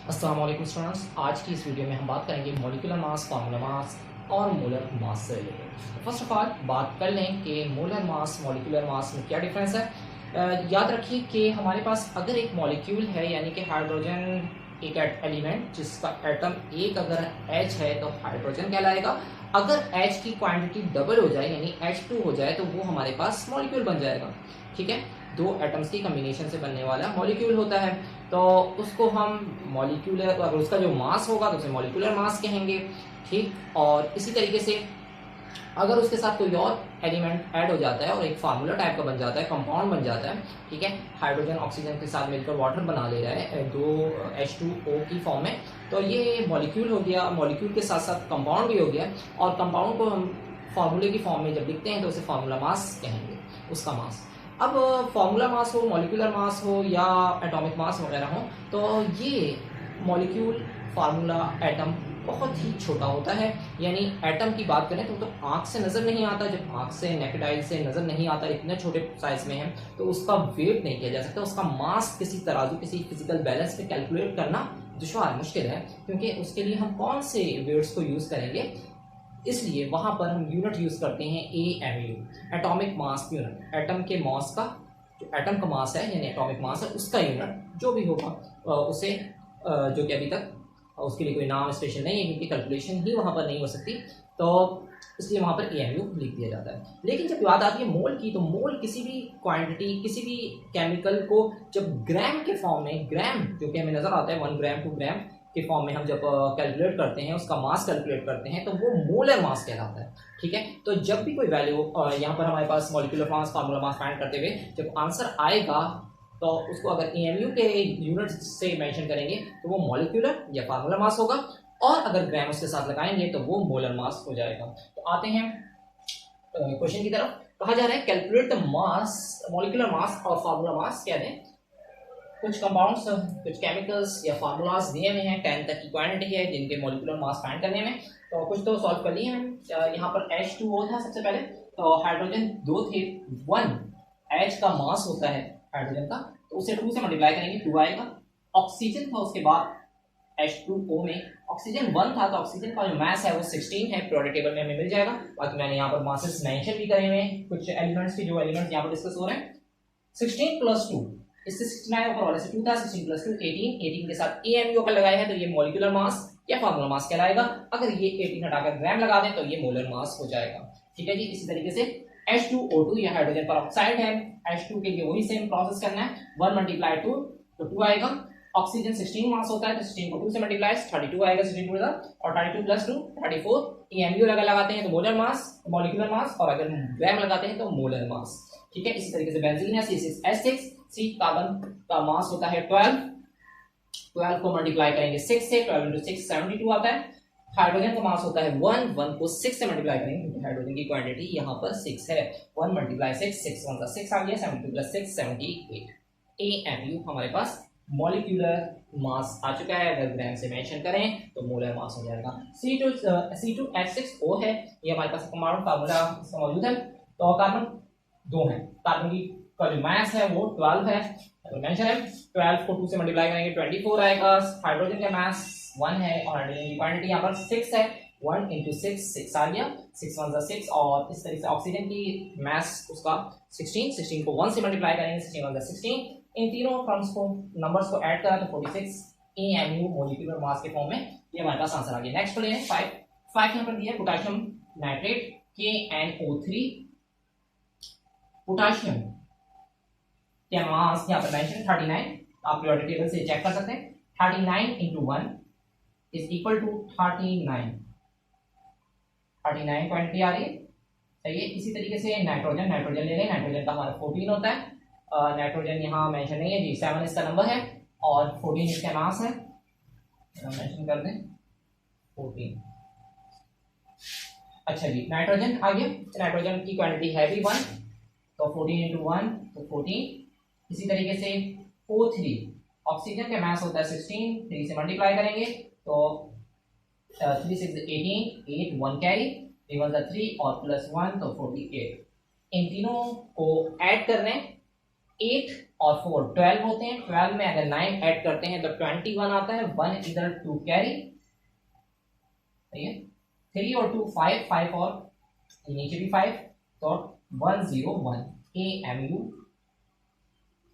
अस्सलाम वालेकुम स्टूडेंट्स। आज की इस वीडियो में हम बात करेंगे मॉलिक्यूलर मास, फार्मूला मास और मोलर मास से रिलेटेड। फर्स्ट ऑफ ऑल बात कर लें कि मोलर मास मॉलिक्यूलर मास में क्या डिफरेंस है। याद रखिए कि हमारे पास अगर एक मॉलिक्यूल है यानी कि हाइड्रोजन एक एलिमेंट जिसका एटम एक अगर H है तो हाइड्रोजन कहलाएगा। अगर H की क्वांटिटी डबल हो जाए यानी H2 हो जाए तो वो हमारे पास मॉलिक्यूल बन जाएगा। ठीक है, दो एटम्स की कम्बिनेशन से बनने वाला मॉलिक्यूल होता है तो उसको हम मॉलिक्यूलर, अगर उसका जो मास होगा तो उसे मॉलिक्यूलर मास कहेंगे। ठीक, और इसी तरीके से अगर उसके साथ कोई और एलिमेंट ऐड हो जाता है और एक फार्मूला टाइप का बन जाता है, कंपाउंड बन जाता है, ठीक है, हाइड्रोजन ऑक्सीजन के साथ मिलकर वाटर बना ले रहा है दो H2O की फॉर्म में, तो ये मॉलिक्यूल हो गया। मॉलिक्यूल के साथ साथ कंपाउंड भी हो गया और कंपाउंड को हम फार्मूले की फॉर्म में जब लिखते हैं तो उसे फार्मूला मास कहेंगे, उसका मास। अब फार्मूला मास हो, मॉलिक्यूलर मास हो या एटॉमिक मास वगैरह हो, तो ये मॉलिक्यूल, फार्मूला, एटम बहुत ही छोटा होता है। यानी एटम की बात करें तो आंख से नजर नहीं आता, जब आंख से नेकेड आई से नजर नहीं आता, इतने छोटे साइज में है तो उसका वेट नहीं किया जा सकता, उसका मास किसी तराजू किसी फिजिकल बैलेंस पे कैलकुलेट करना दुश्वार मुश्किल है, क्योंकि उसके लिए हम कौन से वेट्स को यूज करेंगे, इसलिए वहां पर हम यूनिट यूज करते हैं AMU, atomic mass unit. Atom के मास का, जो एटम का मास है यानी एटॉमिक मास है, उसका यूनिट जो भी होगा उसे जो कि अभी तक उसके लिए कोई नाम स्पेशल नहीं है क्योंकि कैलकुलेशन ही वहाँ पर नहीं हो सकती, तो इसलिए वहाँ पर AMU लिख दिया जाता है। लेकिन जब बात आती है मोल की, तो मोल किसी भी क्वांटिटी, किसी भी केमिकल को जब ग्राम के फॉर्म में, ग्राम जो कि हमें नजर आता है 1 ग्राम 2 ग्राम के फॉर्म में हम जब कैलकुलेट करते हैं, उसका मास कैलकुलेट करते हैं, तो वो मोलर मास कहलाता है। ठीक है, तो जब भी कोई वैल्यू यहाँ पर हमारे पास molecular mass, formula mass find करते हुए जब आंसर आएगा तो उसको अगर AMU के यूनिट से मेंशन करेंगे तो वो मॉलिक्यूलर या फार्मूला मास होगा, और अगर ग्राम उसके साथ लगाएंगे तो वो मोलर मास हो जाएगा। तो आते हैं क्वेश्चन की तरफ। कहा जा रहा है calculate the mass, molecular mass और फार्मूला मास क्या है। कुछ कंपाउंड्स, कुछ केमिकल्स या फार्मूलाज दिए हुए हैं, 10 तक की क्वांटिटी है जिनके मॉलिक्यूलर मास फाइंड करने में, तो कुछ तो सॉल्व कर लिए हैं। यहाँ पर H2O था सबसे पहले, तो हाइड्रोजन 2 थे, 1 H का मास होता है हाइड्रोजन का, तो उसे 2 से मल्टीप्लाई करेंगे 2 आएगा। ऑक्सीजन था उसके बाद H2O में, ऑक्सीजन 1 था, तो ऑक्सीजन का जो मास है वो 16 है, पीरियोडिक टेबल में हमें मिल जाएगा। बाकी मैंने यहाँ पर मासेस मेंशन भी करे हुए हैं कुछ एलिमेंट्स के, जो एलिमेंट्स यहाँ पर डिस्कस हो रहे हैं। 16 प्लस 2, इससे 16 आया, ऊपर वाले से 2 था, 16 प्लस 2 18, 18 के साथ AMU का लगाया है तो ये मॉलिक्यूलर मास या फार्मूला मास कहलाएगा। अगर ये 18 हटाकर ग्राम लगा दें तो ये मोलर मास हो जाएगा। ठीक है जी, इसी तरीके से H2O2 या हाइड्रोजन पर ऑक्साइड है, H2 के लिए वही सेम प्रोसेस करना है, 1 मल्टीप्लाई 2 तो 2 आएगा। ऑक्सीजन 16 मास होता है तो 16 को 2 से मल्टीप्लाई 32 आएगा, 16 टू और 32 प्लस 2 34, AMU लगाते हैं तो मोलर मास, मॉलिक्यूलर मास, और अगर ग्राम लगाते हैं तो मोलर मास। ठीक है, इसी तरीके से बेंजीन है C6H6, C कार्बन का मास होता है 12, 12 को मल्टीप्लाई करेंगे 6 से, 12 into 6 72 आता है। हाइड्रोजन का मास होता है 1, 1 को 6 से मल्टीप्लाई करेंगे क्योंकि हाइड्रोजन की क्वांटिटी यहाँ पर 6 है, 1 मल्टीप्लाई 6, 6 1 का 6 आ गया, 72 प्लस 6 78। AMU हमारे पास मॉलिक्यूलर मास आ चुका है, अगर ग्राम से मेंशन करें तो मोलर मास हो जाएगा। C2H6O है, ये हमारे पास कंपाउंड फार्मूला इसका मौजूद है, तो कार्बन 2 है, कार्बन की का जो मास है वो 12 है, तो मेंशन है, 12 को 2 से मल्टीप्लाई करेंगे 24 आएगा। हाइड्रोजन का मास 1 है और हाइड्रोजन की क्वांटिटी यहाँ पर 6 है, 1 into 6 6 आ गया, 6 1 6, और इस तरीके से ऑक्सीजन की मास उसका 16, 16 को 1 से मल्टीप्लाई करेंगे, 16 1 16, इन तीनों टर्म्स को, नंबर्स को ऐड करा तो 46 AMU मॉलिक्यूलर मास के फॉर्म में ये हमारे पास आंसर आ गया। नेक्स्ट पढ़े 5 यहाँ पर दिया है, पोटेशियम नाइट्रेट KNO3, पोटेशियम क्या मास यहाँ पर मेंशन 39, आप पीरियोडिक टेबल से चेक कर सकते हैं, 39 into 1 is equal to 39, 39 quantity आ रही है, सही है। इसी तरीके से नाइट्रोजन, नाइट्रोजन ले लें, नाइट्रोजन का हमारा 14 होता है, नाइट्रोजन यहाँ मेंशन नहीं है जी, 7 इसका नंबर है और 14 इसका मास है, मेंशन कर दें 14। अच्छा जी, नाइट्रोजन आ गया, नाइट्रोजन की क्वांटिटी है भी 1, तो 14 into 1 तो 14। इसी तरीके से O3, ऑक्सीजन का मास होता है 16, 3 से मल्टीप्लाई करेंगे तो 3 6 18, 8 1 कैरी, 3 1 3 और प्लस 1 तो 48। इन तीनों को ऐड कर रहे हैं, 8 और 4 12 होते हैं। 12 में अगर 9 ऐड करते हैं तो 21 आता है। 1 इधर 2 कैरी, ठीक है। 3 और 2 5, 5 और नीचे भी 5, तो 101 AMU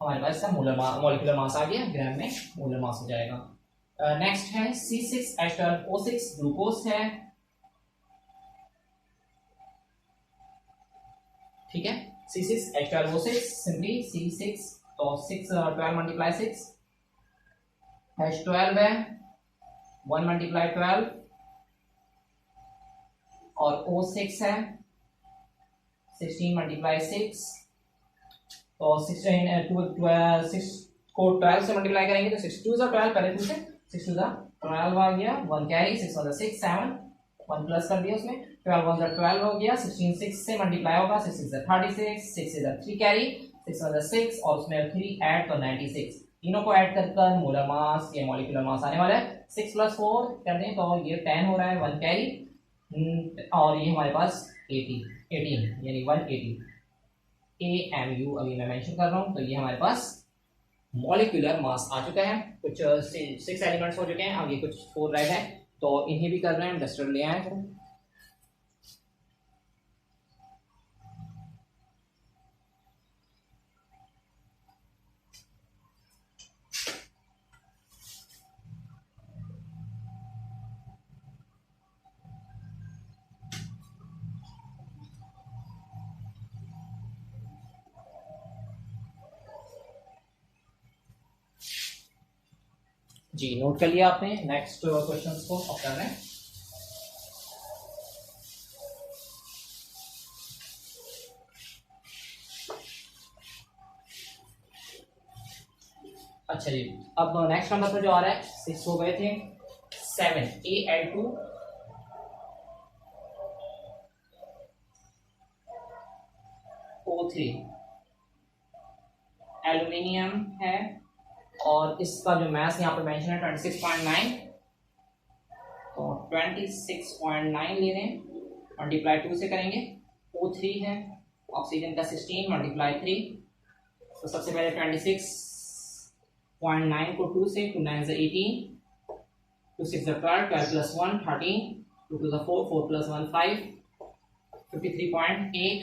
हमारे पास इसका मॉलिक्यूलर मास आ गया, ग्राम में मोलर मास हो जाएगा। नेक्स्ट है C6H12O6 ग्लूकोज है, ठीक है। C6H12O6 सिंपली C6 तो 6 12 मल्टीप्लाई 6 H12 है 1 मल्टीप्लाई 12 और O6 है 16 मल्टीप्लाई 6 तो 16 6 को 12 से मल्टीप्लाई करेंगे तो 6 2 12 पहले 2 से 6 2 12 आ गया 1 कैरी 6 6 7 1 प्लस कर दिया उसमें 12 1 12 हो गया 16 6 से मल्टीप्लाई होगा 6 6 36 6 इधर 3 कैरी 6 1 6 और उसमें 3 ऐड तो 96 तीनों को ऐड कर मोलर मास या मॉलिक्यूलर मास आने वाला है। 6 + 4 कर दें तो ये 10 हो रहा है 1 कैरी और ये हमारे पास 18 यानी 180 AMU अभी मैं मेंशन कर रहा हूँ। तो ये हमारे पास मॉलिक्यूलर मास आ चुका है। कुछ 6 एलिमेंट्स हो चुके हैं, आगे कुछ 4 रह गए तो इन्हें भी कर रहे हैं। डस्टर ले आए थे। जी नोट कर लिया आपने। नेक्स्ट क्वेश्चंस को अब कर रहे हैं। अच्छा जी, अब नेक्स्ट नंबर पर जो आ रहा है 6 हो गए थे 7 Al2 O3 एल्यूमिनियम है और इसका जो मास यहाँ पर मेंशन है 26.9 तो 26.9 ले रहे हैं मल्टीप्लाई 2 से करेंगे। O3 है ऑक्सीजन का 16 मल्टीप्लाई 3 तो सबसे पहले 26.9 को 2 से 2 9 18 2 6 12 12 + 1 13 2 2 4 4 + 1 5 53.8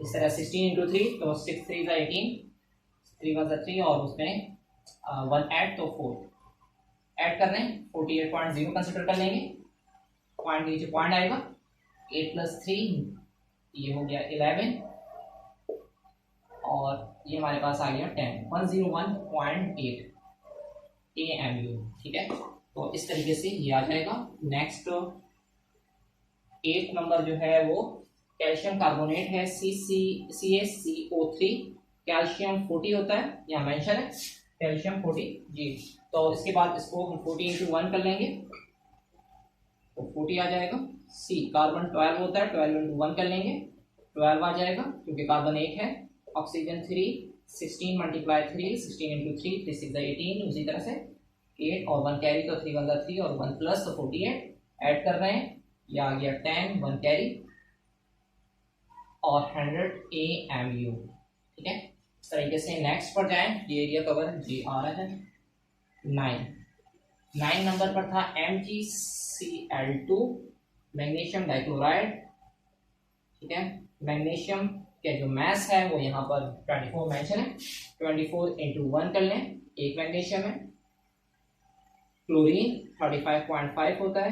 इस तरह 16 × 3 तो 6 3 18 3 1 3 और उसमें 1 ऐड तो 4 ऐड कर रहे हैं 48.0 कंसिडर कर लेंगे। पॉइंट नीचे पॉइंट आएगा 8 + 3 ये हो गया 11 और ये हमारे पास आ गया 10 101.8 AMU, ठीक है। तो इस तरीके से ये आ जाएगा। नेक्स्ट 8 नंबर जो है वो कैल्शियम कार्बोनेट है CaCO3 कैल्शियम 40 होता है, यहाँ मेंशन है कैल्शियम 40 जी। तो इसके बाद इसको हम 40 × 1 कर लेंगे तो 40 आ जाएगा। C कार्बन 12 होता है 12 × 1 कर लेंगे 12 आ जाएगा क्योंकि कार्बन 1 है। ऑक्सीजन 3 16 मल्टीप्लाई 3 16 × 3 3 6 18 उसी तरह से 8 और 1 कैरी तो 3 1 3 और 1 प्लस तो 48 ऐड कर रहे हैं। ये आ गया 10 1 कैरी और 100 AMU, ठीक है। इस तरीके से नेक्स्ट पर जाएं। ये एरिया कवर जी आ रहा है 9 नंबर पर था MgCl2 मैग्नीशियम डाइक्लोराइड, ठीक है। मैग्नीशियम के जो मास है वो यहाँ पर 24 मेंशन है 24 × 1 कर लें एक मैग्नीशियम है। क्लोरीन 35.5 होता है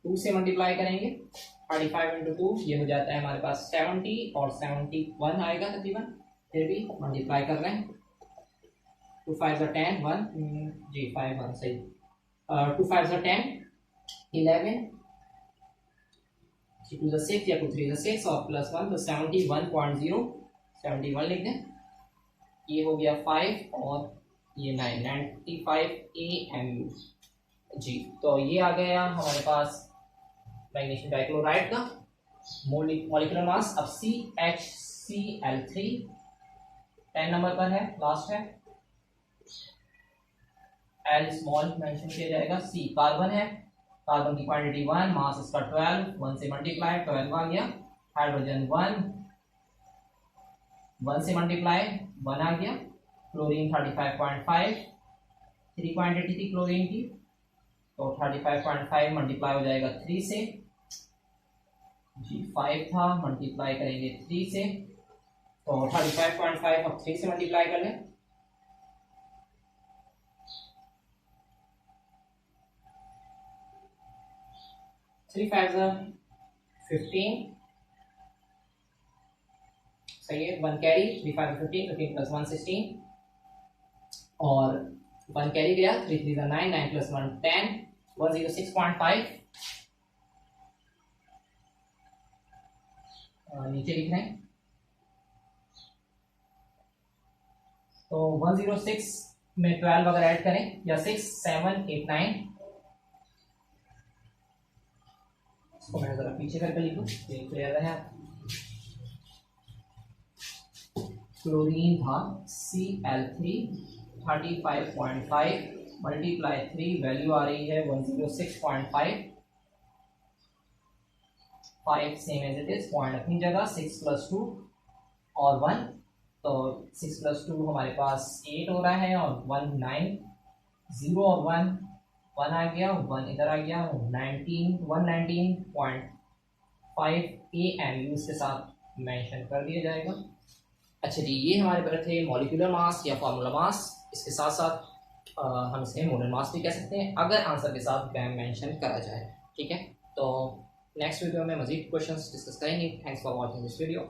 2 से मल्टीप्लाई करेंगे 35 × 2 ये हो जाता है हमारे पास 70 और 71 आएगा तकरीबन। फिर भी मल्टीप्लाई कर रहे हैं 2 5 10 1 जी 5 1 सही 2 5 10 11 2 6 या 2 3 6 और +1 तो 71.0 71 लिख दें। ये हो गया 5 और ये 9 95 AMU जी। तो ये आ गया हमारे पास मैग्नीशियम डाइक्लोराइड का मॉलिक्यूलर मास। अब CHCl3 10 नंबर पर है, लास्ट है। L स्मॉल मेंशन किया जाएगा। C कार्बन है, कार्बन की क्वांटिटी 1 मास इसका 12 1 से मल्टीप्लाई 12 आ गया। हाइड्रोजन 1 1 से मल्टीप्लाई 1 आ गया, क्लोरीन 35.5, 3 क्वांटिटी थी क्लोरीन की, तो 35.5 मल्टीप्लाई हो जाएगा 3 से, जी 5 था, मल्टीप्लाई करेंगे 3 से, तो 35.5 अब 3 से मल्टीप्लाई कर लें, 3 5 15, सही है, 1 कैरी, 3 5 15, 15 प्लस 1 16, और 1 कैरी गया, 3 3 9, 9 प्लस 1 10, 106.5, नीचे लिख रहे हैं, तो 106 में 12 अगर ऐड करें, या 6 7 8 9, इसको मैं जरा पीछे करके लिखूं, ये क्लियर रहे आप। क्लोरीन था Cl3 35.5 मल्टीप्लाई 3, वैल्यू आ रही है 106.5, 5 same as it is, point अपनी जगह, 6 प्लस 2 और 1, तो 6 प्लस 2 हमारे पास 8 हो रहा है, और 1 9, 0 और 1 1 आ गया, 1 इधर आ गया, 119.5 AMU इसके साथ मेंशन कर दिया जाएगा। अच्छा जी, ये हमारे पर थे मॉलिक्यूलर मास या फार्मूला मास, इसके साथ साथ हम इसे मोलर मास भी कह सकते हैं अगर आंसर के साथ बैम मेंशन करा जाए। ठीक है, तो नेक्स्ट वीडियो में मजीद क्वेश्चंस डिस्कस करेंगे। Thanks for watching this video.